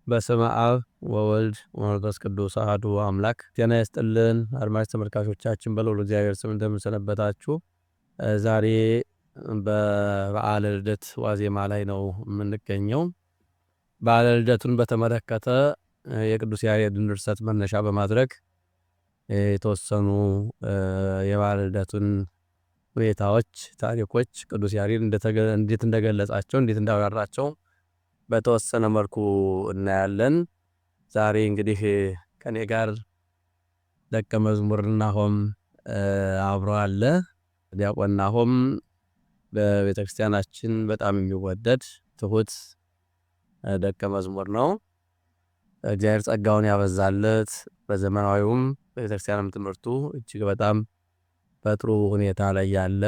በስመ አብ ወወልድ ወመንፈስ ቅዱስ አሐዱ አምላክ። ጤና ይስጥልን አድማጭ ተመልካቾቻችን፣ በልዑል እግዚአብሔር ስም እንደምንሰነበታችሁ። ዛሬ በበዓለ ልደት ዋዜማ ላይ ነው የምንገኘው። በዓለ ልደቱን በተመለከተ የቅዱስ ያሬድን ድርሰት መነሻ በማድረግ የተወሰኑ የበዓለ ልደቱን ሁኔታዎች፣ ታሪኮች ቅዱስ ያሬድ እንዴት እንደገለጻቸው፣ እንዴት እንዳብራራቸው በተወሰነ መልኩ እናያለን። ዛሬ እንግዲህ ከኔ ጋር ደቀ መዝሙር ናሆም አብሮ አለ። ዲያቆን ናሆም በቤተክርስቲያናችን በጣም የሚወደድ ትሁት ደቀ መዝሙር ነው። እግዚአብሔር ጸጋውን ያበዛለት፣ በዘመናዊውም በቤተክርስቲያንም ትምህርቱ እጅግ በጣም በጥሩ ሁኔታ ላይ ያለ፣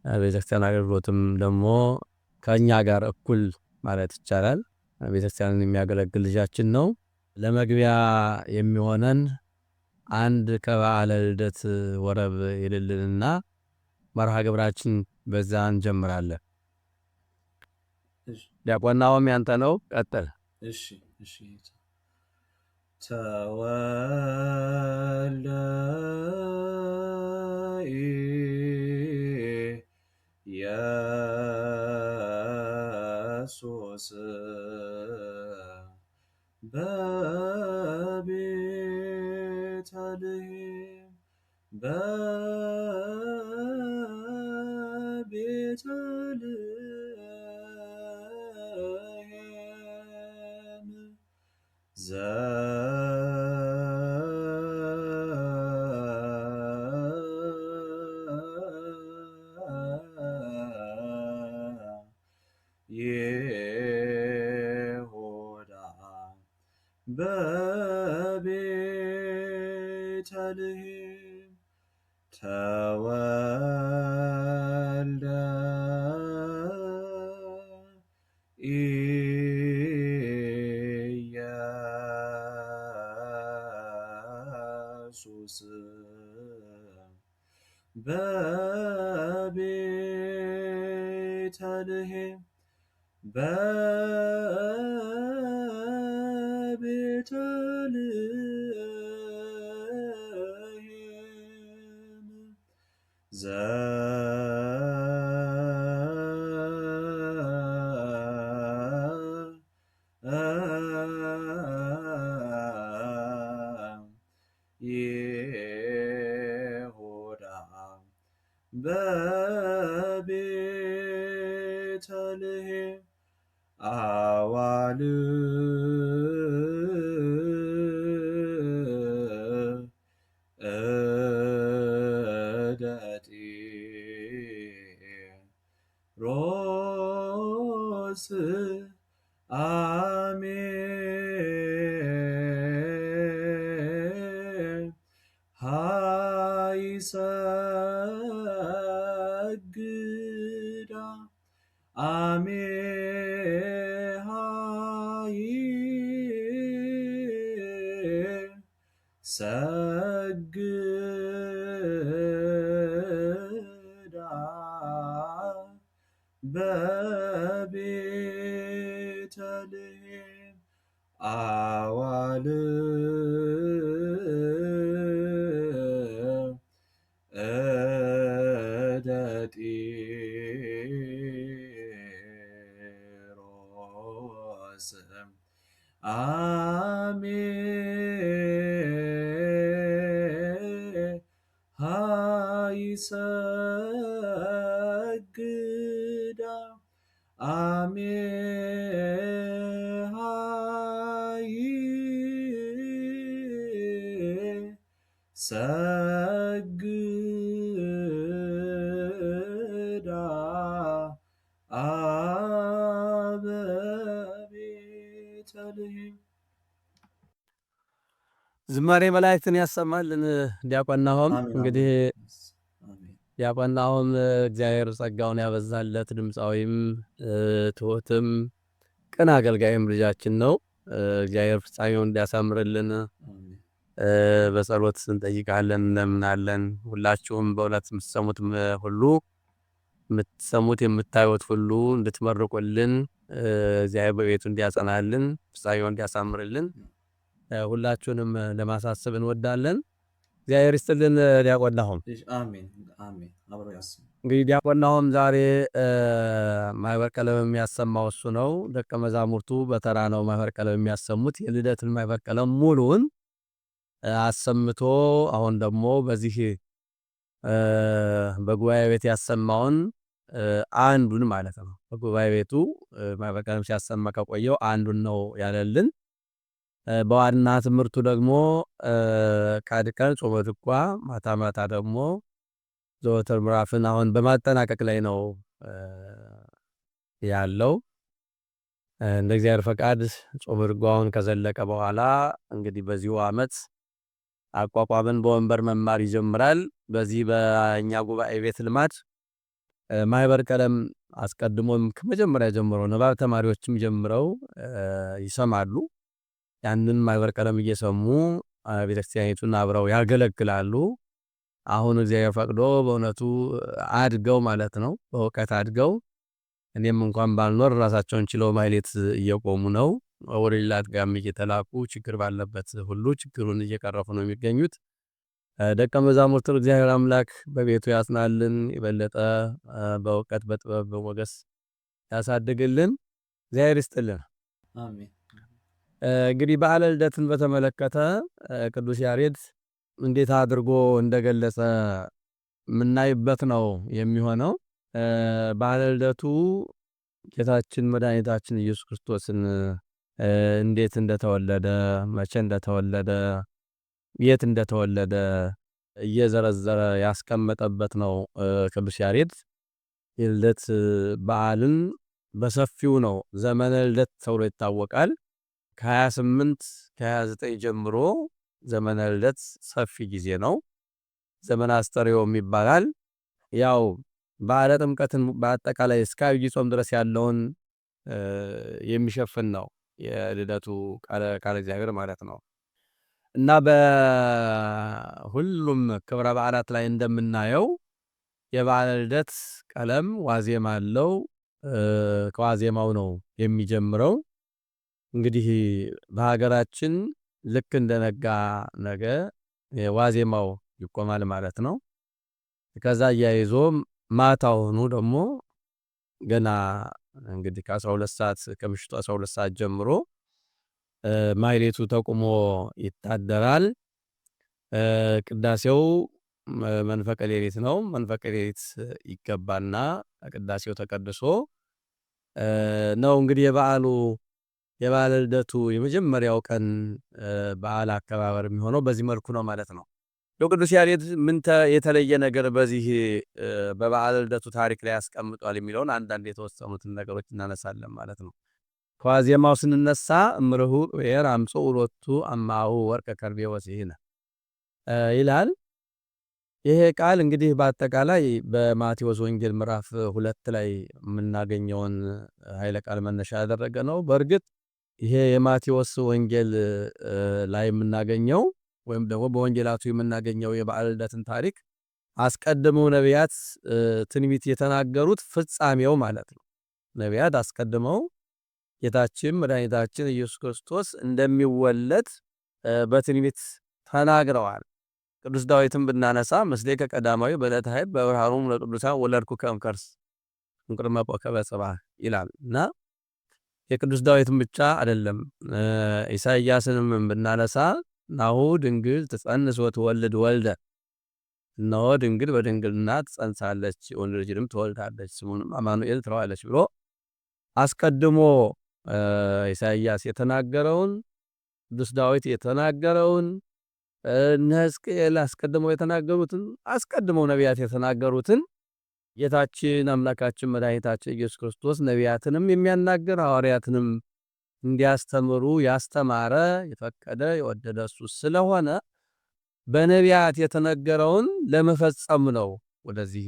ቤተክርስቲያን አገልግሎትም ደግሞ ከኛ ጋር እኩል ማለት ይቻላል ቤተክርስቲያንን የሚያገለግል ልጃችን ነው። ለመግቢያ የሚሆነን አንድ ከበዓለ ልደት ወረብ ይልልንና መርሃ ግብራችን በዛ እንጀምራለን። ዲያቆን ናሆም ያንተ ነው፣ ቀጥል። እሺ ተወልደ ኢየሱስ በቤተልሔም ይሁዳ በቤተልሔም ተወልደ ኢየሱስ በቤተልሔም ይሁዳ በቤተልሔም ሮስ አሜን ሃይሰግዳ ሰግዳ በቤተልሔም አዋል ጢሮስ አሜን ሃይሰግዳ አሜን ሃይሰግዳ በቤተልሔም። ዝማሬ መላእክትን ያሰማልን ዲያቆን ናሆም። እንግዲህ ዲያቆን ናሆም እግዚአብሔር ጸጋውን ያበዛለት ድምፃዊም ትሁትም ቅን አገልጋይም ልጃችን ነው። እግዚአብሔር ፍጻሜውን እንዲያሳምርልን በጸሎት እንጠይቃለን፣ እንለምናለን። ሁላችሁም በእውነት የምትሰሙት ሁሉ የምትሰሙት የምታዩት ሁሉ እንድትመርቁልን እግዚአብሔር በቤቱ እንዲያጸናልን ፍጻሜውን እንዲያሳምርልን ሁላችሁንም ለማሳሰብ እንወዳለን። እግዚአብሔር ይስጥልን። ዲያቆን ናሆም አሜን አሜን። አብሮ ያስብ። እንግዲህ ዲያቆን ናሆም ዛሬ ማኅበረ ቀለም የሚያሰማው እሱ ነው። ደቀ መዛሙርቱ በተራ ነው ማኅበረ ቀለም የሚያሰሙት። የልደትን ማኅበረ ቀለም ሙሉውን አሰምቶ አሁን ደግሞ በዚህ በጉባኤ ቤት ያሰማውን አንዱን ማለት ነው። በጉባኤ ቤቱ ማኅበረ ቀለም ሲያሰማ ከቆየው አንዱን ነው ያለልን። በዋና ትምህርቱ ደግሞ ቀን ቀን ጾመ ድጓ፣ ማታ ማታ ደግሞ ዘወትር ምዕራፍን አሁን በማጠናቀቅ ላይ ነው ያለው። እንደ እግዚአብሔር ፈቃድ ጾመ ድጓውን ከዘለቀ በኋላ እንግዲህ በዚሁ ዓመት አቋቋምን በወንበር መማር ይጀምራል። በዚህ በእኛ ጉባኤ ቤት ልማድ ማኅበረ ቀለም አስቀድሞም ከመጀመሪያ ጀምሮ ንባብ ተማሪዎችም ጀምረው ይሰማሉ። ያንን ማኅበረ ቀለም እየሰሙ ቤተክርስቲያኒቱን አብረው ያገለግላሉ። አሁን እግዚአብሔር ፈቅዶ በእውነቱ አድገው ማለት ነው፣ በእውቀት አድገው እኔም እንኳን ባልኖር ራሳቸውን ችለው ማኅሌት እየቆሙ ነው። ወደ ሌላ አጥቢያም እየተላኩ ችግር ባለበት ሁሉ ችግሩን እየቀረፉ ነው የሚገኙት። ደቀ መዛሙርቱን እግዚአብሔር አምላክ በቤቱ ያጽናልን፣ የበለጠ በእውቀት በጥበብ በሞገስ ያሳድግልን። እግዚአብሔር ይስጥልን። አሜን። እንግዲህ በዓለ ልደትን በተመለከተ ቅዱስ ያሬድ እንዴት አድርጎ እንደገለጸ የምናይበት ነው የሚሆነው። በዓለ ልደቱ ጌታችን መድኃኒታችን ኢየሱስ ክርስቶስን እንዴት እንደተወለደ፣ መቼ እንደተወለደ፣ የት እንደተወለደ እየዘረዘረ ያስቀመጠበት ነው ቅዱስ ያሬድ። የልደት በዓልን በሰፊው ነው ዘመነ ልደት ተብሎ ይታወቃል። ከ28 ከ29 ጀምሮ ዘመነ ልደት ሰፊ ጊዜ ነው። ዘመነ አስተርእዮም ይባላል። ያው በዓለ ጥምቀትን በአጠቃላይ እስከ ዐቢይ ጾም ድረስ ያለውን የሚሸፍን ነው የልደቱ ቃለ እግዚአብሔር ማለት ነው። እና በሁሉም ክብረ በዓላት ላይ እንደምናየው የበዓለ ልደት ቀለም ዋዜማ አለው። ከዋዜማው ነው የሚጀምረው። እንግዲህ በሀገራችን ልክ እንደነጋ ነገ ዋዜማው ይቆማል ማለት ነው። ከዛ እያይዞ ማታውኑ ደግሞ ገና እንግዲህ ከ12 ሰዓት ከምሽቱ 12 ሰዓት ጀምሮ ማኅሌቱ ተቁሞ ይታደራል። ቅዳሴው መንፈቀ ሌሊት ነው። መንፈቀ ሌሊት ይገባና ቅዳሴው ተቀድሶ ነው እንግዲህ የበዓለ ልደቱ የመጀመሪያው ቀን በዓል አከባበር የሚሆነው በዚህ መልኩ ነው ማለት ነው። ቅዱስ ያሬድ ምን የተለየ ነገር በዚህ በበዓለ ልደቱ ታሪክ ላይ ያስቀምጧል የሚለውን አንዳንድ የተወሰኑትን ነገሮች እናነሳለን ማለት ነው። ከዋዜማው ስንነሳ እምርሁ ወየር አምጽኡ ሎቱ አማሁ ወርቀ ከርቤ ወሲሕነ ይላል። ይሄ ቃል እንግዲህ በአጠቃላይ በማቴዎስ ወንጌል ምዕራፍ 2 ላይ የምናገኘውን ኃይለ ቃል መነሻ ያደረገ ነው። በእርግጥ ይሄ የማቴዎስ ወንጌል ላይ የምናገኘው ወይም ደግሞ በወንጌላቱ የምናገኘው የበዓለ ልደትን ታሪክ አስቀድመው ነቢያት ትንቢት የተናገሩት ፍጻሜው ማለት ነው። ነቢያት አስቀድመው ጌታችን መድኃኒታችን ኢየሱስ ክርስቶስ እንደሚወለድ በትንቢት ተናግረዋል። ቅዱስ ዳዊትን ብናነሳ ምስሌከ ቀዳማዊ በዕለተ ኀይብ በብርሃኖሙ ለቅዱሳን ወለድኩከ እምከርስ እምቅድመ ኮከበ ጽባሕ ይላል እና የቅዱስ ዳዊትን ብቻ አይደለም። ኢሳይያስንም ብናነሳ ናሁ ድንግል ትጸንስ ወትወልድ ወልደ፣ እነሆ ድንግል በድንግልና ትጸንሳለች ወንድ ልጅንም ትወልዳለች ስሙንም አማኑኤል ትለዋለች ብሎ አስቀድሞ ኢሳይያስ የተናገረውን ቅዱስ ዳዊት የተናገረውን እነ ሕዝቅኤል አስቀድመው የተናገሩትን አስቀድመው ነቢያት የተናገሩትን ጌታችን አምላካችን መድኃኒታችን ኢየሱስ ክርስቶስ ነቢያትንም የሚያናግር ሐዋርያትንም እንዲያስተምሩ ያስተማረ የፈቀደ የወደደ እሱ ስለሆነ በነቢያት የተነገረውን ለመፈጸም ነው ወደዚህ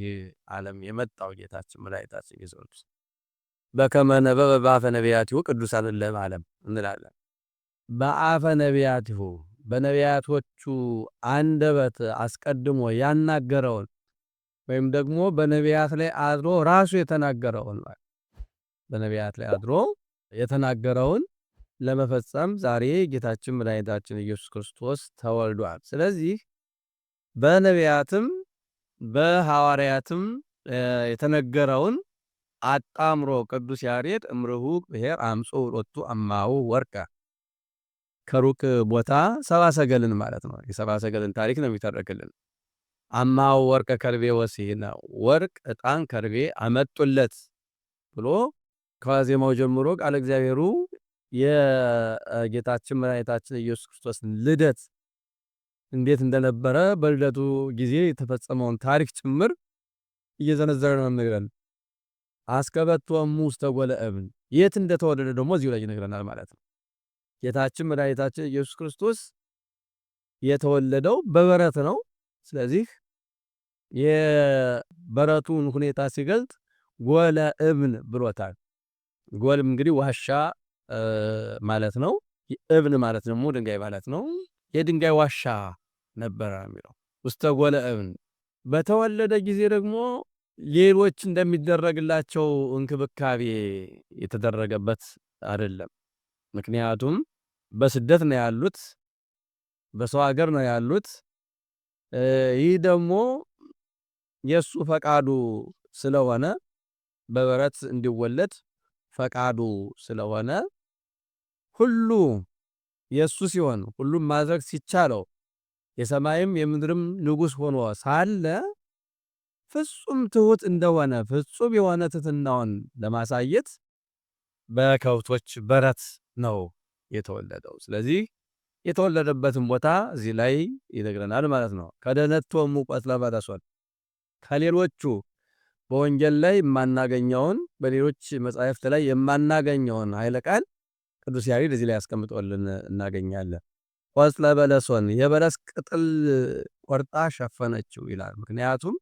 ዓለም የመጣው ጌታችን መድኃኒታችን ኢየሱስ ክርስቶስ። በከመ ነበበ በአፈ ነቢያቲሁ ቅዱሳን ለዓለም እንላለን። በአፈ ነቢያቲሁ በነቢያቶቹ አንደበት አስቀድሞ ያናገረውን ወይም ደግሞ በነቢያት ላይ አድሮ ራሱ የተናገረውን በነቢያት ላይ አድሮ የተናገረውን ለመፈጸም ዛሬ ጌታችን መድኃኒታችን ኢየሱስ ክርስቶስ ተወልዷል። ስለዚህ በነቢያትም በሐዋርያትም የተነገረውን አጣምሮ ቅዱስ ያሬድ እምርሁ ብሔር አምጾ ሎቱ አማሁ ወርቀ ከሩቅ ቦታ ሰብአ ሰገልን ማለት ነው። የሰብአ ሰገልን ታሪክ ነው የሚተርክልን። አማሁ ወርቀ ከርቤ ወሲነ ወርቅ ዕጣን ከርቤ አመጡለት ብሎ ከዋዜማው ጀምሮ ቃለ እግዚአብሔሩ የጌታችን መድኃኒታችን ኢየሱስ ክርስቶስ ልደት እንዴት እንደነበረ በልደቱ ጊዜ የተፈጸመውን ታሪክ ጭምር እየዘነዘረ ነው የሚነግረን። አስከበቶሙ ውስተ ጎለ እብን የት እንደተወለደ ደግሞ እዚሁ ላይ ይነግረናል ማለት ነው። ጌታችን መድኃኒታችን ኢየሱስ ክርስቶስ የተወለደው በበረት ነው። ስለዚህ የበረቱን ሁኔታ ሲገልጥ ጎለ እብን ብሎታል። ጎልም እንግዲህ ዋሻ ማለት ነው። እብን ማለት ደግሞ ድንጋይ ማለት ነው። የድንጋይ ዋሻ ነበረ የሚለው ውስተ ጎለ እብን። በተወለደ ጊዜ ደግሞ ሌሎች እንደሚደረግላቸው እንክብካቤ የተደረገበት አይደለም። ምክንያቱም በስደት ነው ያሉት፣ በሰው ሀገር ነው ያሉት። ይህ ደግሞ የሱ ፈቃዱ ስለሆነ በበረት እንዲወለድ ፈቃዱ ስለሆነ ሁሉ የሱ ሲሆን ሁሉም ማድረግ ሲቻለው የሰማይም የምድርም ንጉሥ ሆኖ ሳለ ፍጹም ትሁት እንደሆነ ፍጹም የሆነ ትሕትናውን ለማሳየት በከብቶች በረት ነው የተወለደው። ስለዚህ የተወለደበትን ቦታ እዚህ ላይ ይነግረናል ማለት ነው። ከደነቶሙ ቆትለ በለሶን ከሌሎቹ በወንጌል ላይ የማናገኘውን በሌሎች መጻሕፍት ላይ የማናገኘውን ኃይለ ቃል ቅዱስ ያሬድ እዚህ ላይ ያስቀምጦልን እናገኛለን። ቆትለ በለሶን የበለስ ቅጠል ቆርጣ ሸፈነችው ይላል። ምክንያቱም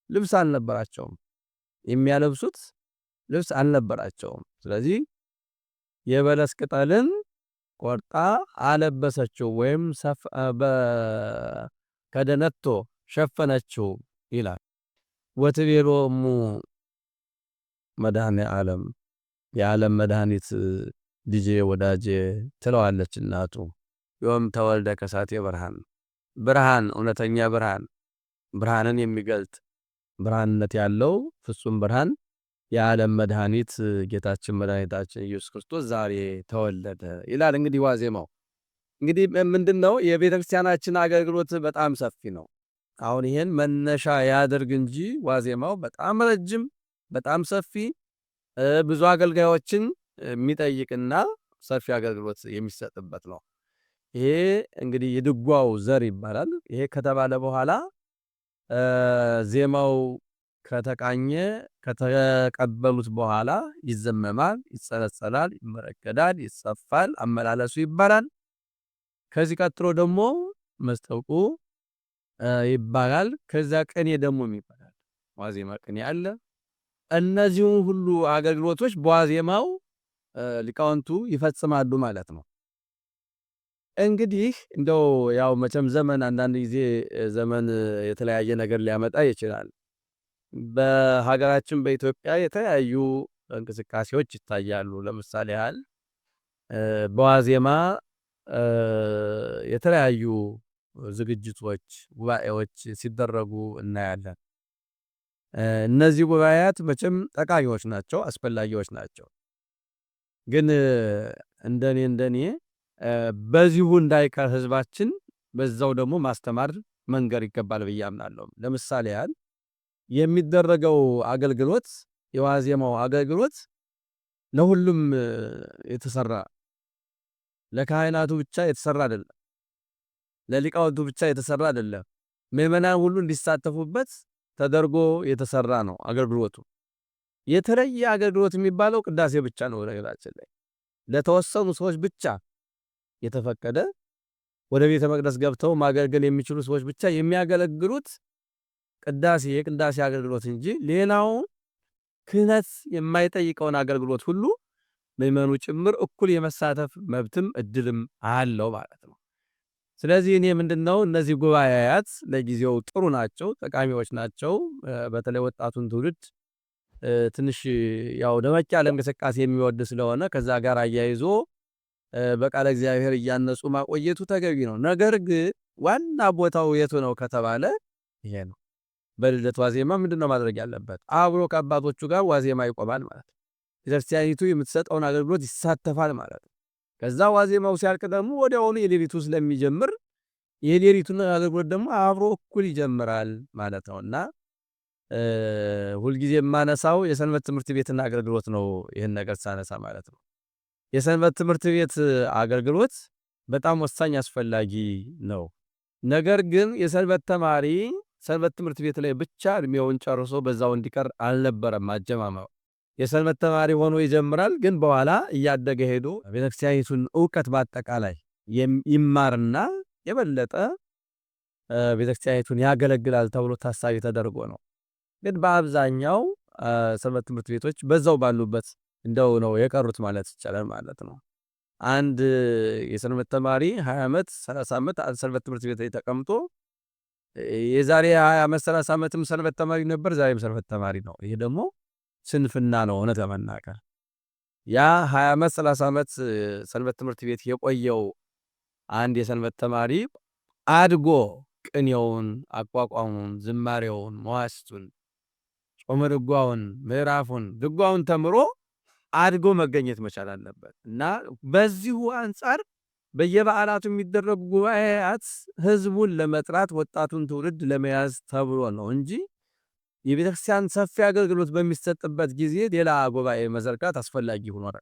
ልብስ አልነበራቸውም፣ የሚያለብሱት ልብስ አልነበራቸውም። ስለዚህ የበለስ ቅጠልን ቆርጣ አለበሰችው ወይም ከደነቶ ሸፈነችው ይላል። ወትቤሎሙ መድኃኔ ዓለም የዓለም መድኃኒት ልጄ ወዳጄ ትለዋለች እናቱ። ዮም ተወልደ ከሳቴ ብርሃን ብርሃን እውነተኛ ብርሃን ብርሃንን የሚገልጥ ብርሃንነት ያለው ፍጹም ብርሃን የዓለም መድኃኒት ጌታችን መድኃኒታችን ኢየሱስ ክርስቶስ ዛሬ ተወለደ ይላል። እንግዲህ ዋዜማው እንግዲህ ምንድነው? የቤተክርስቲያናችን አገልግሎት በጣም ሰፊ ነው። አሁን ይሄን መነሻ ያደርግ እንጂ ዋዜማው በጣም ረጅም በጣም ሰፊ ብዙ አገልጋዮችን የሚጠይቅና ሰፊ አገልግሎት የሚሰጥበት ነው። ይሄ እንግዲህ የድጓው ዘር ይባላል። ይሄ ከተባለ በኋላ ዜማው ከተቃኘ ከተቀበሉት በኋላ ይዘመማል፣ ይጸለጸላል፣ ይመረገዳል፣ ይጸፋል፣ አመላለሱ ይባላል። ከዚህ ቀጥሎ ደግሞ መስጠቁ ይባላል። ከዛ ቅኔ ደግሞ ይባላል። ዋዜማ ቅኔ አለ። እነዚህን ሁሉ አገልግሎቶች በዋዜማው ሊቃውንቱ ይፈጽማሉ ማለት ነው። እንግዲህ እንደው ያው መቼም ዘመን አንዳንድ ጊዜ ዘመን የተለያየ ነገር ሊያመጣ ይችላል። በሀገራችን በኢትዮጵያ የተለያዩ እንቅስቃሴዎች ይታያሉ። ለምሳሌ ያህል በዋዜማ የተለያዩ ዝግጅቶች፣ ጉባኤዎች ሲደረጉ እናያለን። እነዚህ ጉባኤያት መቼም ጠቃሚዎች ናቸው፣ አስፈላጊዎች ናቸው። ግን እንደኔ በዚሁ እንዳይቀር ህዝባችን በዛው ደግሞ ማስተማር መንገር ይገባል ብዬ አምናለሁ። ለምሳሌ ያህል የሚደረገው አገልግሎት የዋዜማው አገልግሎት ለሁሉም የተሰራ ለካህናቱ ብቻ የተሰራ አይደለም፣ ለሊቃውንቱ ብቻ የተሰራ አይደለም። ምዕመናን ሁሉ እንዲሳተፉበት ተደርጎ የተሰራ ነው አገልግሎቱ። የተለየ አገልግሎት የሚባለው ቅዳሴ ብቻ ነው። ነገራችን ላይ ለተወሰኑ ሰዎች ብቻ የተፈቀደ ወደ ቤተ መቅደስ ገብተው ማገልገል የሚችሉ ሰዎች ብቻ የሚያገለግሉት ቅዳሴ የቅዳሴ አገልግሎት እንጂ ሌላው ክህነት የማይጠይቀውን አገልግሎት ሁሉ ምዕመኑ ጭምር እኩል የመሳተፍ መብትም እድልም አለው ማለት ነው። ስለዚህ እኔ ምንድነው እነዚህ ጉባኤያት ለጊዜው ጥሩ ናቸው፣ ጠቃሚዎች ናቸው። በተለይ ወጣቱን ትውልድ ትንሽ ያው ደመቅ ያለ እንቅስቃሴ የሚወድ ስለሆነ ከዛ ጋር አያይዞ በቃለ እግዚአብሔር እያነጹ ማቆየቱ ተገቢ ነው። ነገር ግን ዋና ቦታው የቱ ነው ከተባለ ይሄ ነው። በልደት ዋዜማ ምንድነው ማድረግ ያለበት? አብሮ ከአባቶቹ ጋር ዋዜማ ይቆማል ማለት ነው። ቤተክርስቲያኒቱ የምትሰጠውን አገልግሎት ይሳተፋል ማለት ነው። ከዛ ዋዜማው ሲያልቅ ደግሞ ወዲያውኑ የሌሊቱ ስለሚጀምር የሌሊቱን አገልግሎት ደግሞ አብሮ እኩል ይጀምራል ማለት ነውና ሁልጊዜ የማነሳው የሰንበት ትምህርት ቤትና አገልግሎት ነው። ይህን ነገር ሳነሳ ማለት ነው የሰንበት ትምህርት ቤት አገልግሎት በጣም ወሳኝ አስፈላጊ ነው። ነገር ግን የሰንበት ተማሪ ሰንበት ትምህርት ቤት ላይ ብቻ እድሜውን ጨርሶ በዛው እንዲቀር አልነበረም አጀማመሩ። የሰንበት ተማሪ ሆኖ ይጀምራል፣ ግን በኋላ እያደገ ሄዶ ቤተክርስቲያኒቱን ዕውቀት በአጠቃላይ ይማርና የበለጠ ቤተክርስቲያኒቱን ያገለግላል ተብሎ ታሳቢ ተደርጎ ነው። ግን በአብዛኛው ሰንበት ትምህርት ቤቶች በዛው ባሉበት እንደው ነው የቀሩት ማለት ይቻላል ማለት ነው። አንድ የሰንበት ተማሪ 20 ዓመት 30 ዓመት ሰንበት ትምህርት ቤት ላይ ተቀምጦ የዛሬ 20 ዓመት 30 ዓመትም ሰንበት ተማሪ ነበር፣ ዛሬም ሰንበት ተማሪ ነው። ይሄ ደግሞ ስንፍና ነው እውነት ለመናገር። ያ 20 ዓመት 30 ዓመት ሰንበት ትምህርት ቤት የቆየው አንድ የሰንበት ተማሪ አድጎ ቅኔውን፣ አቋቋሙን፣ ዝማሬውን፣ መዋሥዕቱን፣ ጾመ ድጓውን፣ ምዕራፉን፣ ድጓውን ተምሮ አድጎ መገኘት መቻል አለበት እና በዚሁ አንጻር በየበዓላቱ የሚደረጉ ጉባኤያት ህዝቡን ለመጥራት ወጣቱን ትውልድ ለመያዝ ተብሎ ነው እንጂ የቤተክርስቲያን ሰፊ አገልግሎት በሚሰጥበት ጊዜ ሌላ ጉባኤ መዘርጋት አስፈላጊ ሆኗል።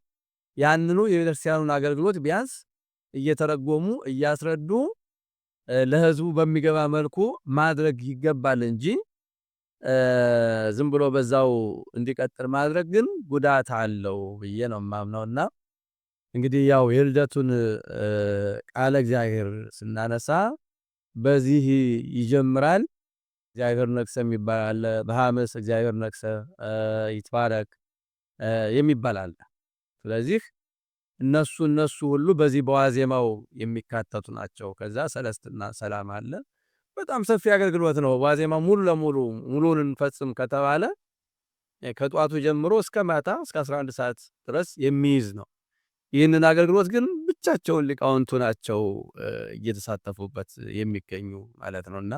ያንኑ የቤተክርስቲያኑን አገልግሎት ቢያንስ እየተረጎሙ እያስረዱ ለህዝቡ በሚገባ መልኩ ማድረግ ይገባል እንጂ ዝም ብሎ በዛው እንዲቀጥል ማድረግ ግን ጉዳት አለው ብዬ ነው የማምነውና እንግዲህ ያው የልደቱን ቃለ እግዚአብሔር ስናነሳ በዚህ ይጀምራል። እግዚአብሔር ነግሰ የሚባል አለ፣ በሐመስ እግዚአብሔር ነግሰ ይትባረክ የሚባል አለ። ስለዚህ እነሱ ሁሉ በዚህ በዋዜማው የሚካተቱ ናቸው። ከዛ ሰለስትና ሰላም አለ። በጣም ሰፊ አገልግሎት ነው። ዋዜማው ሙሉን እንፈጽም ከተባለ ከጧቱ ጀምሮ እስከ ማታ እስከ 11 ሰዓት ድረስ የሚይዝ ነው። ይህንን አገልግሎት ግን ብቻቸውን ሊቃውንቱ ናቸው እየተሳተፉበት የሚገኙ ማለት ነውና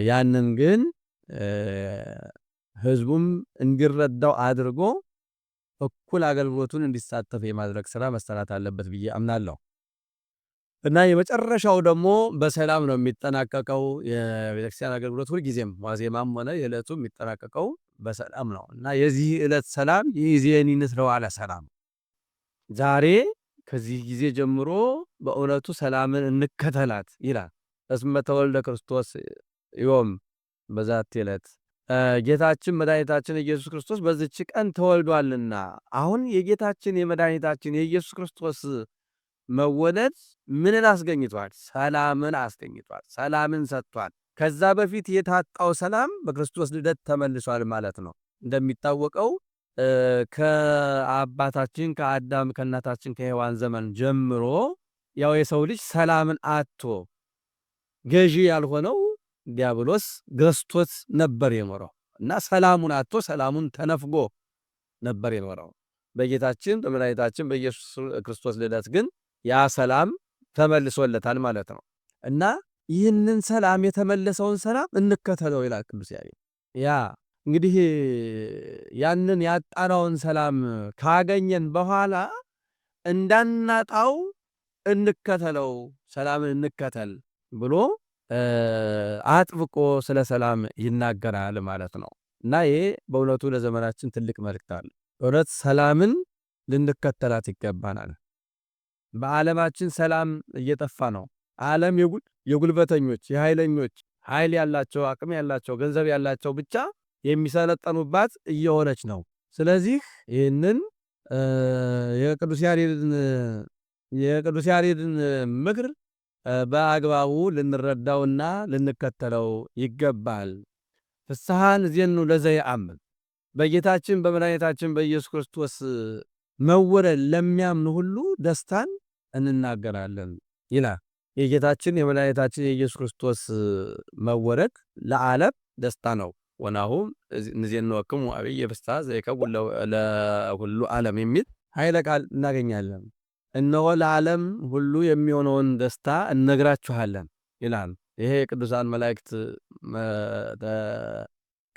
ያንን ግን ህዝቡም እንዲረዳው አድርጎ እኩል አገልግሎቱን እንዲሳተፍ የማድረግ ስራ መሰራት አለበት ብዬ አምናለሁ። እና የመጨረሻው ደግሞ በሰላም ነው የሚጠናቀቀው። የቤተክርስቲያን አገልግሎት ሁልጊዜም ዋዜማም ሆነ የዕለቱ የሚጠናቀቀው በሰላም ነው እና የዚህ ዕለት ሰላም ይእዜኒ ንትለው አለ ሰላም። ዛሬ ከዚህ ጊዜ ጀምሮ በእውነቱ ሰላምን እንከተላት ይላል። እስመ ተወልደ ክርስቶስ ዮም በዛቲ ዕለት ጌታችን መድኃኒታችን ኢየሱስ ክርስቶስ በዚች ቀን ተወልዷልና። አሁን የጌታችን የመድኃኒታችን የኢየሱስ ክርስቶስ መወለድ ምንን አስገኝቷል? ሰላምን አስገኝቷል። ሰላምን ሰጥቷል። ከዛ በፊት የታጣው ሰላም በክርስቶስ ልደት ተመልሷል ማለት ነው። እንደሚታወቀው ከአባታችን ከአዳም ከእናታችን ከሔዋን ዘመን ጀምሮ ያው የሰው ልጅ ሰላምን አጥቶ ገዢ ያልሆነው ዲያብሎስ ገዝቶት ነበር የኖረው እና ሰላሙን አጥቶ ሰላሙን ተነፍጎ ነበር የኖረው። በጌታችን በመድኃኒታችን በኢየሱስ ክርስቶስ ልደት ግን ያ ሰላም ተመልሶለታል ማለት ነው እና ይህንን ሰላም የተመለሰውን ሰላም እንከተለው ይላል ቅዱስ ያሬድ። ያ እንግዲህ ያንን ያጣናውን ሰላም ካገኘን በኋላ እንዳናጣው እንከተለው፣ ሰላምን እንከተል ብሎ አጥብቆ ስለ ሰላም ይናገራል ማለት ነው እና ይሄ በእውነቱ ለዘመናችን ትልቅ መልእክት አለ። በእውነት ሰላምን ልንከተላት ይገባናል። በዓለማችን ሰላም እየጠፋ ነው። ዓለም የጉልበተኞች የኃይለኞች ኃይል ያላቸው አቅም ያላቸው ገንዘብ ያላቸው ብቻ የሚሰለጠኑባት እየሆነች ነው። ስለዚህ ይህንን የቅዱስ ያሬድን ምክር በአግባቡ ልንረዳውና ልንከተለው ይገባል። ፍስሐን ዜኑ ለዘየአምን በጌታችን በመድኃኒታችን በኢየሱስ ክርስቶስ መወለድ ለሚያምኑ ሁሉ ደስታን እንናገራለን ይላል። የጌታችን የመድኃኒታችን የኢየሱስ ክርስቶስ መወለድ ለዓለም ደስታ ነው። ወናሁ ንዜንወክሙ አብይ ፍስሐ ዘይከውን ለሁሉ ዓለም የሚል ኃይለ ቃል እናገኛለን። እነሆ ለዓለም ሁሉ የሚሆነውን ደስታ እነግራችኋለን ይላል። ይሄ የቅዱሳን መላእክት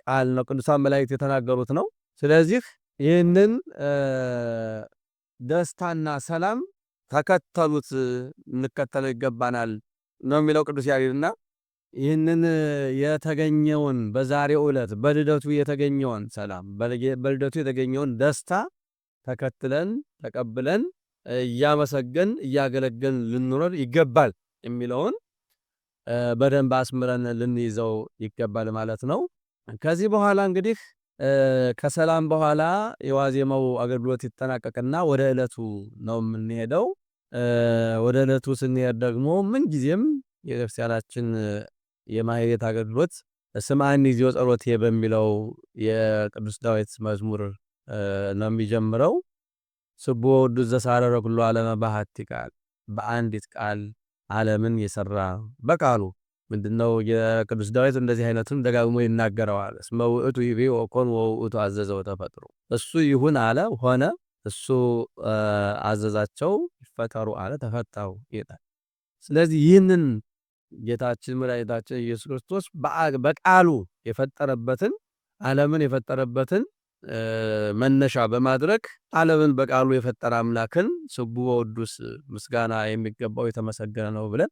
ቃል ነው። ቅዱሳን መላእክት የተናገሩት ነው። ስለዚህ ይህንን ደስታና ሰላም ተከተሉት፣ እንከተለው ይገባናል ነው የሚለው ቅዱስ ያሬድና ይህንን የተገኘውን በዛሬው ዕለት በልደቱ የተገኘውን ሰላም በልደቱ የተገኘውን ደስታ ተከትለን ተቀብለን እያመሰገን እያገለገልን ልንኖር ይገባል የሚለውን በደንብ አስምረን ልንይዘው ይገባል ማለት ነው። ከዚህ በኋላ እንግዲህ ከሰላም በኋላ የዋዜማው አገልግሎት ይጠናቀቅና ወደ ዕለቱ ነው የምንሄደው። ወደ ዕለቱ ስንሄድ ደግሞ ምን ጊዜም የቤተክርስቲያናችን የማህሌት አገልግሎት ስምዐኒ እግዚኦ ጸሎቴ በሚለው የቅዱስ ዳዊት መዝሙር ነው የሚጀምረው። ስብሖ ወውዱስ ዘሳረረ ኩሎ ዓለመ በአሐቲ ቃል፣ በአንዲት ቃል ዓለምን የሰራ በቃሉ ምንድነው? የቅዱስ ዳዊት እንደዚህ አይነቱን ደጋግሞ ይናገረዋል። እስመ ውእቱ ይቤ ወኮን ወውእቱ አዘዘ ወተፈጥሮ፣ እሱ ይሁን አለ ሆነ፣ እሱ አዘዛቸው ይፈጠሩ አለ ተፈጠሩ ይላል። ስለዚህ ይህንን ጌታችን መድኃኒታችን ኢየሱስ ክርስቶስ በቃሉ የፈጠረበትን ዓለምን የፈጠረበትን መነሻ በማድረግ ዓለምን በቃሉ የፈጠረ አምላክን ስቡሕ ወውዱስ ምስጋና የሚገባው የተመሰገነ ነው ብለን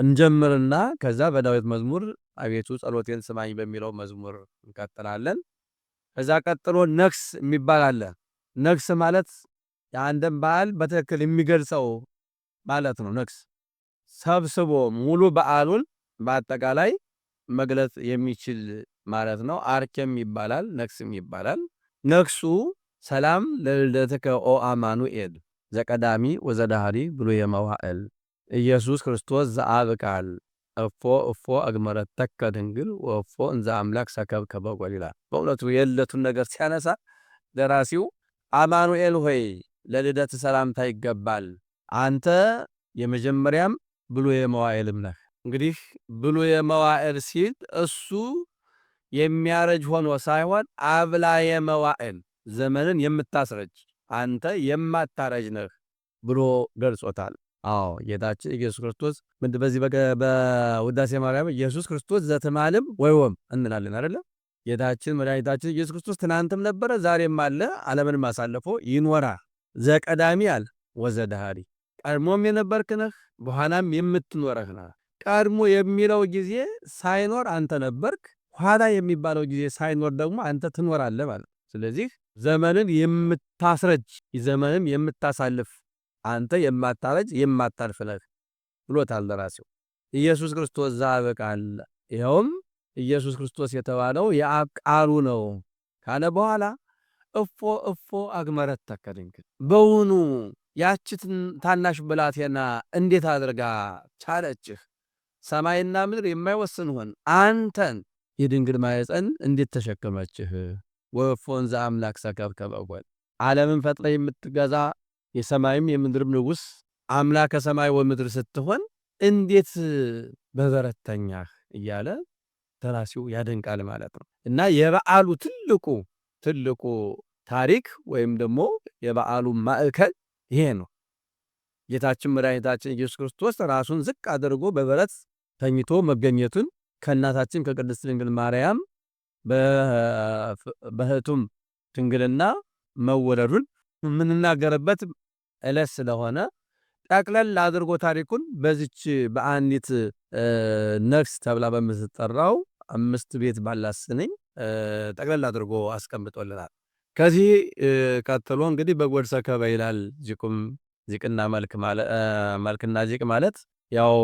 እንጀምርና ከዛ በዳዊት መዝሙር አቤቱ ጸሎቴን ስማኝ በሚለው መዝሙር እንቀጥላለን። ከዛ ቀጥሎ ነግስ የሚባል አለ። ነግስ ማለት የአንድን በዓል በትክክል የሚገልጸው ማለት ነው። ነግስ ሰብስቦ ሙሉ በዓሉን በአጠቃላይ መግለጽ የሚችል ማለት ነው። አርኬም ይባላል፣ ነግስም ይባላል። ነግሱ ሰላም ለልደትከ ኦ አማኑኤል ዘቀዳሚ ወዘዳሃሪ ብሎ የመዋዕል ኢየሱስ ክርስቶስ ዘአብ ቃል እፎ አግመረተከ ድንግል ወእፎ እንዘ አምላክ ሰከብከበ ጎል ይላል። በእውነቱ የልደቱን ነገር ሲያነሳ ደራሲው አማኑኤል ሆይ ለልደት ሰላምታ ይገባል፣ አንተ የመጀመሪያም ብሉየ መዋዕልም ነህ። እንግዲህ ብሉየ መዋዕል ሲል እሱ የሚያረጅ ሆኖ ሳይሆን አብላየ መዋዕል ዘመንን የምታስረጅ አንተ የማታረጅ ነህ ብሎ ገልጾታል። አዎ ጌታችን ኢየሱስ ክርስቶስ በዚህ በውዳሴ ማርያም ኢየሱስ ክርስቶስ ዘትማልም ወይወም እንላለን አይደለ? ጌታችን መድኃኒታችን ኢየሱስ ክርስቶስ ትናንትም ነበረ ዛሬም አለ፣ ዓለምንም አሳልፎ ይኖራል። ዘቀዳሚ አለ ወዘዳሃሪ፣ ቀድሞም የነበርክ ነህ በኋላም የምትኖረህ ነህ። ቀድሞ የሚለው ጊዜ ሳይኖር አንተ ነበርክ፣ ኋላ የሚባለው ጊዜ ሳይኖር ደግሞ አንተ ትኖራለህ ማለት። ስለዚህ ዘመንን የምታስረጅ ዘመንም የምታሳልፍ አንተ የማታረጅ የማታልፍ ነህ ብሎታል ደራሲው። ኢየሱስ ክርስቶስ ዘአብ ቃል፣ ይኸውም ኢየሱስ ክርስቶስ የተባለው የአብ ቃሉ ነው ካለ በኋላ እፎ አግመረተከ ድንግል፣ በውኑ ያቺ ታናሽ ብላቴና እንዴት አድርጋ ቻለችህ? ሰማይና ምድር የማይወስንሆን አንተን የድንግል ማኅፀን እንዴት ተሸከመችህ? ወእፎ እንዘ አምላክ ሰከብከበ ጎል፣ ዓለምን ፈጥረ የምትገዛ የሰማይም የምድርም ንጉሥ አምላከ ሰማይ ወምድር ስትሆን እንዴት በበረተኛህ እያለ ደራሲው ያደንቃል ማለት ነው። እና የበዓሉ ትልቁ ታሪክ ወይም ደግሞ የበዓሉ ማዕከል ይሄ ነው። ጌታችን መድኃኒታችን ኢየሱስ ክርስቶስ ራሱን ዝቅ አድርጎ በበረት ተኝቶ መገኘቱን ከእናታችን ከቅድስት ድንግል ማርያም በህቱም ድንግልና መወለዱን የምንናገርበት ዕለት ስለሆነ ጠቅለል አድርጎ ታሪኩን በዚች በአንዲት ነግስ ተብላ በምትጠራው 5 ቤት ባላት ስንኝ ጠቅለል አድርጎ አስቀምጦልናል። ከዚህ ቀጥሎ እንግዲህ በጎል ሰከበ ይላል። ዚቅና መልክና ዚቅ ማለት ያው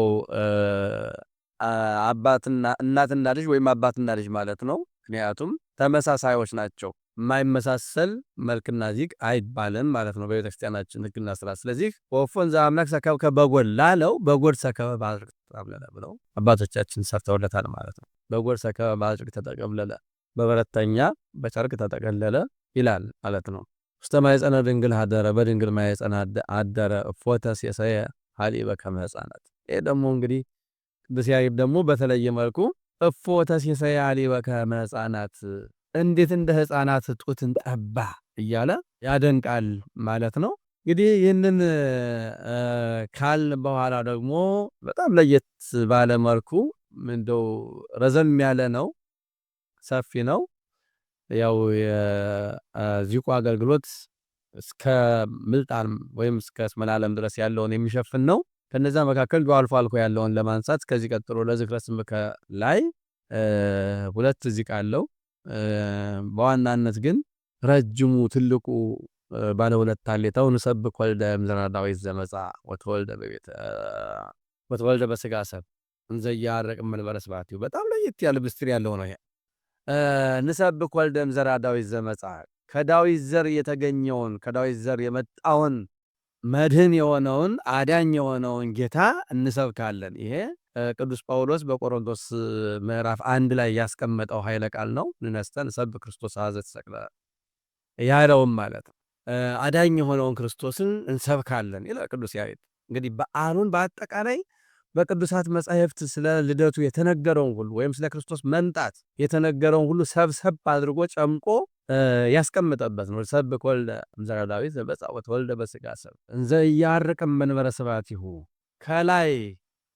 እናትና ልጅ ወይም አባትና ልጅ ማለት ነው። ምክንያቱም ተመሳሳዮች ናቸው። የማይመሳሰል መልክና ዚቅ አይባልም ማለት ነው በቤተክርስቲያናችን ሕግና ስርዓት። ስለዚህ ወእፎ እንዘ አምላክ ሰከብከ በጎል ላለው በጎል ሰከበ በአጭቅ ተጠቅለለ ብለው አባቶቻችን ሰርተውለታል ማለት ነው። በጎል ሰከበ በአጭቅ ተጠቅለለ፣ በበረተኛ በጨርቅ ተጠቀለለ ይላል ማለት ነው። ውስተ ማኅፀነ ድንግል ሀደረ፣ በድንግል ማኅፀን አደረ። እፎ ተሴሰየ ሀሊበ ከመ ሕፃናት። ይሄ ደግሞ እንግዲህ ቅዱስ ያሬድ ደግሞ በተለየ መልኩ እፎተ ሲሳይ ሀሊበ ከመ ሕፃናት፣ እንዴት እንደ ሕፃናት ጡትን ጠባ እያለ ያደንቃል ማለት ነው። እንግዲህ ይህንን ካልን በኋላ ደግሞ በጣም ለየት ባለ መልኩ እንደው ረዘም ያለ ነው፣ ሰፊ ነው። ያው የዚቁ አገልግሎት እስከ ምልጣን ወይም እስከ እስመላለም ድረስ ያለውን የሚሸፍን ነው። ከነዛ መካከል አልፎ አልፎ ያለውን ለማንሳት ከዚህ ቀጥሎ ለዝክረ ስምከ ላይ 2 ዚቅ አለው። በዋናነት ግን ረጅሙ ትልቁ ባለ 2 ሀሌታው ንሰብክ ወልደ እምዘራ ዳዊት ዘመጻ ወተወልደ በሥጋ ሰብ እንዘ ኢያዕርቅ እምንበረ ስብሐቲሁ በጣም ለየት ያለ ምስጢር ያለው ነው። ንሰብክ ወልደ እምዘራ ዳዊት ዘመጻ ከዳዊት ዘር የተገኘውን ከዳዊት ዘር የመጣውን መድህን የሆነውን አዳኝ የሆነውን ጌታ እንሰብካለን። ይሄ ቅዱስ ጳውሎስ በቆሮንቶስ ምዕራፍ 1 ላይ ያስቀመጠው ኃይለ ቃል ነው። ንነስተን ንሰብክ ክርስቶስ ኀዘ ተሰቅለ ያለውም ማለት ነው። አዳኝ የሆነውን ክርስቶስን እንሰብካለን ይላል ቅዱስ ያሬድ። እንግዲህ በዓሉን በአጠቃላይ በቅዱሳት መጻሕፍት ስለ ልደቱ የተነገረውን ሁሉ ወይም ስለ ክርስቶስ መምጣት የተነገረውን ሁሉ ሰብሰብ አድርጎ ጨምቆ ያስቀምጠበት ነው። ንሰብክ ወልደ እምዘራ ዳዊት ዘመጻ ወተወልደ በሥጋ ሰብ እንዘ ኢያዕርቅ እምንበረ ስብሐቲሁ፣ ከላይ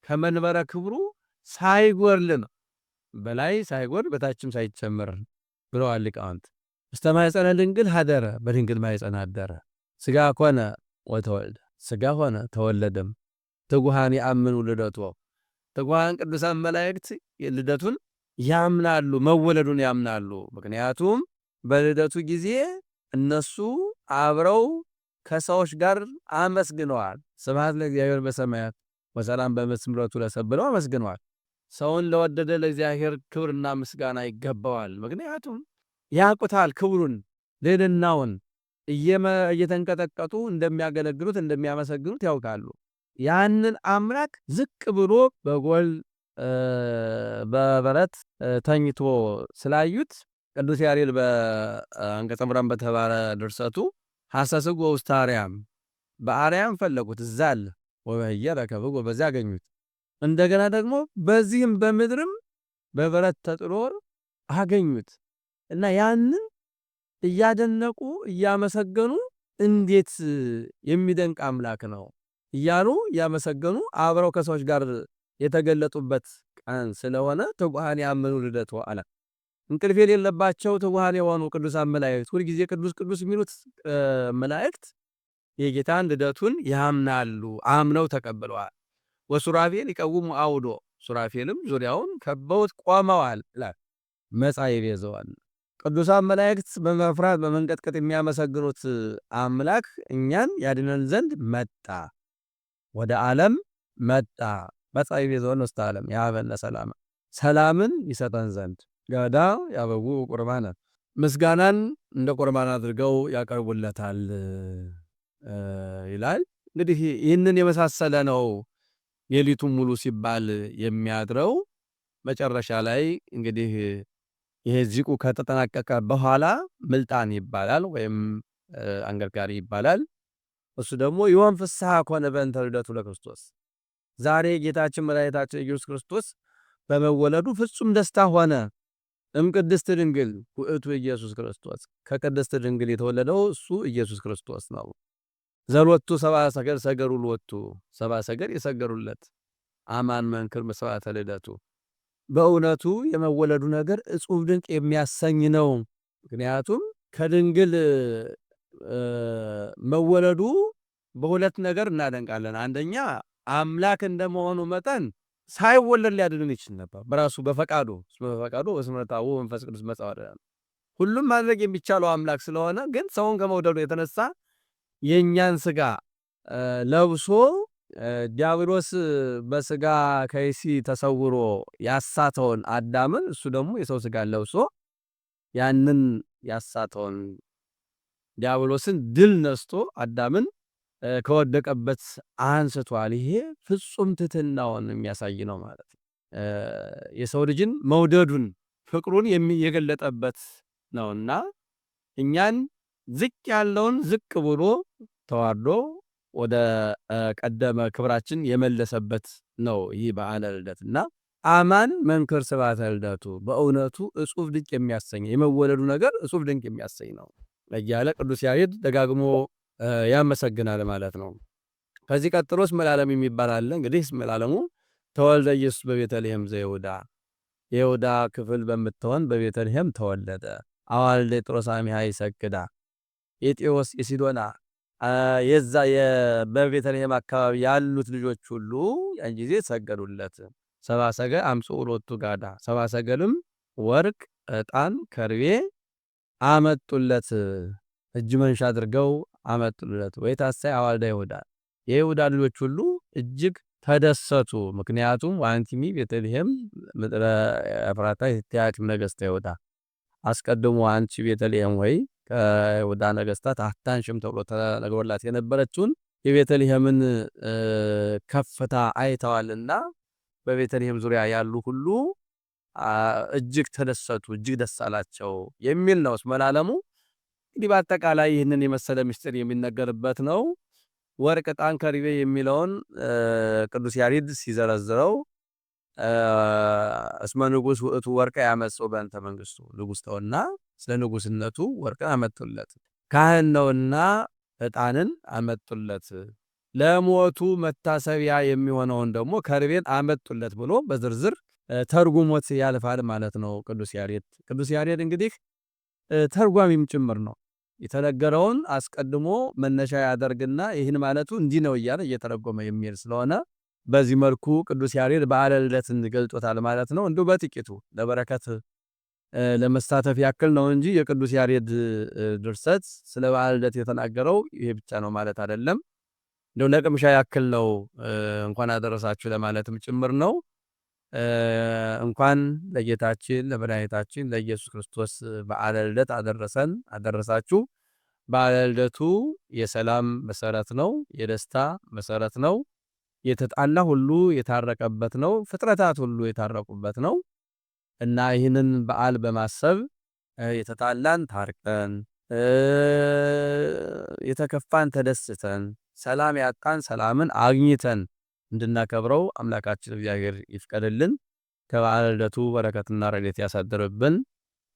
ከመንበረ ክብሩ ሳይጎድል ነው። በላይ ሳይጎድል በታችም ሳይጨምር ብለዋል ሊቃውንት። ውስተ ማኅፀነ ድንግል ሀደረ፣ በድንግል ማኅፀን አደረ። ሥጋ ኮነ ወተወልደ፣ ሥጋ ሆነ ተወለደም። ትጉሃን ያምኑ ልደቶ፣ ትጉሃን ቅዱሳን መላእክት ልደቱን ያምናሉ፣ መወለዱን ያምናሉ። ምክንያቱም በልደቱ ጊዜ እነሱ አብረው ከሰዎች ጋር አመስግነዋል። ስብሐት ለእግዚአብሔር በሰማያት ወሰላም በምድር ስምረቱ ለሰብእ ብለው አመስግነዋል። ሰውን ለወደደ ለእግዚአብሔር ክብርና ምስጋና ይገባዋል። ምክንያቱም ያውቁታል፣ ክብሩን ልዕልናውን እየተንቀጠቀጡ እንደሚያገለግሉት እንደሚያመሰግኑት ያውቃሉ። ያንን አምላክ ዝቅ ብሎ በጎል በበረት ተኝቶ ስላዩት ቅዱስ ያሬድ በአንቀጸ ብርሃን በተባለ ድርሰቱ ሐሰስጎ ውስተ አርያም፣ በአርያም ፈለጉት እዛ አለ፣ ወበህየ ረከብዎ በዚያ አገኙት። እንደገና ደግሞ በዚህም በምድርም በበረት ተጥሎ አገኙት እና ያንን እያደነቁ እያመሰገኑ እንዴት የሚደንቅ አምላክ ነው እያሉ እያመሰገኑ አብረው ከሰዎች ጋር የተገለጡበት ቀን ስለሆነ ትጉሃን ያምኑ ልደቶ አለ። እንቅልፍ የሌለባቸው ትጉሃን የሆኑ ቅዱሳን መላእክት ሁልጊዜ ቅዱስ ቅዱስ የሚሉት መላእክት የጌታን ልደቱን ያምናሉ፣ አምነው ተቀብለዋል። ወሱራፌል ይቀውሙ አውዶ፣ ሱራፌልም ዙሪያውን ከበውት ቆመዋል ይላል። መጻ ይቤዘዋል። ቅዱሳን መላእክት በመፍራት በመንቀጥቀጥ የሚያመሰግኑት አምላክ እኛን ያድነን ዘንድ መጣ፣ ወደ ዓለም መጣ። መጻ ይቤዘወነ ውስተ ዓለም ያበነ ሰላም፣ ሰላምን ይሰጠን ዘንድ ገዳ ያበጉ ቁርባነ፣ ምስጋናን እንደ ቁርባን አድርገው ያቀርቡለታል ይላል። እንግዲህ ይህንን የመሳሰለ ነው ሌሊቱን ሙሉ ሲባል የሚያድረው። መጨረሻ ላይ እንግዲህ ይሄ ዚቁ ከተጠናቀቀ በኋላ ምልጣን ይባላል ወይም አንገርጋሪ ይባላል። እሱ ደግሞ ዮም ፍስሐ ኮነ በእንተ ልደቱ ለክርስቶስ፣ ዛሬ ጌታችን መድኃኒታችን ኢየሱስ ክርስቶስ በመወለዱ ፍጹም ደስታ ሆነ። እምቅድስት ድንግል ውእቱ ኢየሱስ ክርስቶስ፣ ከቅድስት ድንግል የተወለደው እሱ ኢየሱስ ክርስቶስ ነው። ዘሎቱ ሰብአ ሰገል ሰገሩ ሎቱ፣ ሰብአ ሰገል የሰገሩለት። አማን መንክር ምስባተ ልደቱ፣ በእውነቱ የመወለዱ ነገር እጹብ ድንቅ የሚያሰኝ ነው። ምክንያቱም ከድንግል መወለዱ በሁለት ነገር እናደንቃለን። አንደኛ አምላክ እንደመሆኑ መጠን ሳይወለድ ሊያድንን ይችል ነበር በራሱ በፈቃዱ በስመታው መንፈስ ቅዱስ መጻወደ ሁሉም ማድረግ የሚቻለው አምላክ ስለሆነ፣ ግን ሰውን ከመውደዱ የተነሳ የእኛን ስጋ ለብሶ ዲያብሎስ በስጋ ከይሲ ተሰውሮ ያሳተውን አዳምን እሱ ደግሞ የሰው ስጋ ለብሶ ያንን ያሳተውን ዲያብሎስን ድል ነስቶ አዳምን ከወደቀበት አንስቷል። ይሄ ፍጹም ትሕትናውን የሚያሳይ ነው ማለት ነው። የሰው ልጅን መውደዱን ፍቅሩን የገለጠበት ነውና እኛን ዝቅ ያለውን ዝቅ ብሎ ተዋርዶ ወደ ቀደመ ክብራችን የመለሰበት ነው ይህ በዓለ ልደትና አማን መንክር ስብሐተ ልደቱ በእውነቱ እጹብ ድንቅ የሚያሰኝ የመወለዱ ነገር እጹብ ድንቅ የሚያሰኝ ነው እያለ ቅዱስ ያሬድ ደጋግሞ ያመሰግናል ማለት ነው። ከዚህ ቀጥሎ እስመ ለዓለም የሚባል አለ። እንግዲህ እስመ ለዓለሙ ተወልደ ኢየሱስ በቤተልሔም ዘይሁዳ የይሁዳ ክፍል በምትሆን በቤተልሔም ተወለደ። አዋልደ ጴጥሮስ አሚሃ ይሰግዳ የጢሮስ የሲዶና የዛ በቤተልሔም አካባቢ ያሉት ልጆች ሁሉ ያን ጊዜ ሰገዱለት። ሰብአ ሰገል አምጽኡ ሎቱ ጋዳ ሰብአ ሰገልም ወርቅ፣ ዕጣን፣ ከርቤ አመጡለት። እጅ መንሻ አድርገው አመጡለት። ወይታሰይ አዋልደ ይሁዳ የይሁዳ ልጆች ሁሉ እጅግ ተደሰቱ። ምክንያቱም ዋንቲሚ ቤተልሔም ምድረ ኤፍራታ የትያክም ነገሥተ ይሁዳ አስቀድሞ አንቺ ቤተልሔም ወይ ከይሁዳ ነገሥታት አታንሽም ተብሎ ተነግሮላት የነበረችውን የቤተልሔምን ከፍታ አይተዋልና በቤተልሔም ዙሪያ ያሉ ሁሉ እጅግ ተደሰቱ፣ እጅግ ደስ አላቸው የሚል ነው እስመ ለዓለሙ። እንግዲህ በአጠቃላይ ይህንን የመሰለ ምስጢር የሚነገርበት ነው። ወርቅ፣ ዕጣን፣ ከርቤ የሚለውን ቅዱስ ያሬድ ሲዘረዝረው እስመ ንጉሥ ውእቱ ወርቀ ያመጽኡ በእንተ መንግሥቱ ንጉሥ ነውና ስለ ንጉሥነቱ ወርቅን አመጡለት። ካህን ነውና ዕጣንን አመጡለት። ለሞቱ መታሰቢያ የሚሆነውን ደግሞ ከርቤን አመጡለት ብሎ በዝርዝር ተርጉሞት ያልፋል ማለት ነው ቅዱስ ያሬድ። ቅዱስ ያሬድ እንግዲህ ተርጓሚም ጭምር ነው። የተነገረውን አስቀድሞ መነሻ ያደርግና ይህን ማለቱ እንዲህ ነው እያለ እየተረጎመ የሚል ስለሆነ በዚህ መልኩ ቅዱስ ያሬድ በዓለ ልደትን ገልጦታል ማለት ነው። እንዲሁ በጥቂቱ ለበረከት ለመሳተፍ ያክል ነው እንጂ የቅዱስ ያሬድ ድርሰት ስለ በዓለ ልደት የተናገረው ይሄ ብቻ ነው ማለት አይደለም። እንደው ለቅምሻ ያክል ነው እንኳን አደረሳችሁ ለማለትም ጭምር ነው። እንኳን ለጌታችን ለመድኃኒታችን ለኢየሱስ ክርስቶስ በዓለ ልደት አደረሰን አደረሳችሁ። በዓለ ልደቱ የሰላም መሰረት ነው፣ የደስታ መሰረት ነው። የተጣላ ሁሉ የታረቀበት ነው፣ ፍጥረታት ሁሉ የታረቁበት ነው እና ይህንን በዓል በማሰብ የተጣላን ታርቀን፣ የተከፋን ተደስተን፣ ሰላም ያጣን ሰላምን አግኝተን እንድናከብረው አምላካችን እግዚአብሔር ይፍቀድልን። ከበዓለ ልደቱ በረከትና ረድኤት ያሳድርብን።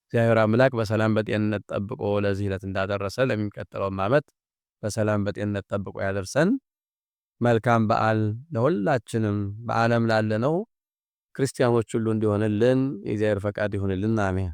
እግዚአብሔር አምላክ በሰላም በጤንነት ጠብቆ ለዚህ ዕለት እንዳደረሰ ለሚቀጥለውም ዓመት በሰላም በጤንነት ጠብቆ ያደርሰን። መልካም በዓል ለሁላችንም በዓለም ላለነው ክርስቲያኖች ሁሉ እንዲሆንልን የእግዚአብሔር ፈቃድ ይሁንልን። አሜን።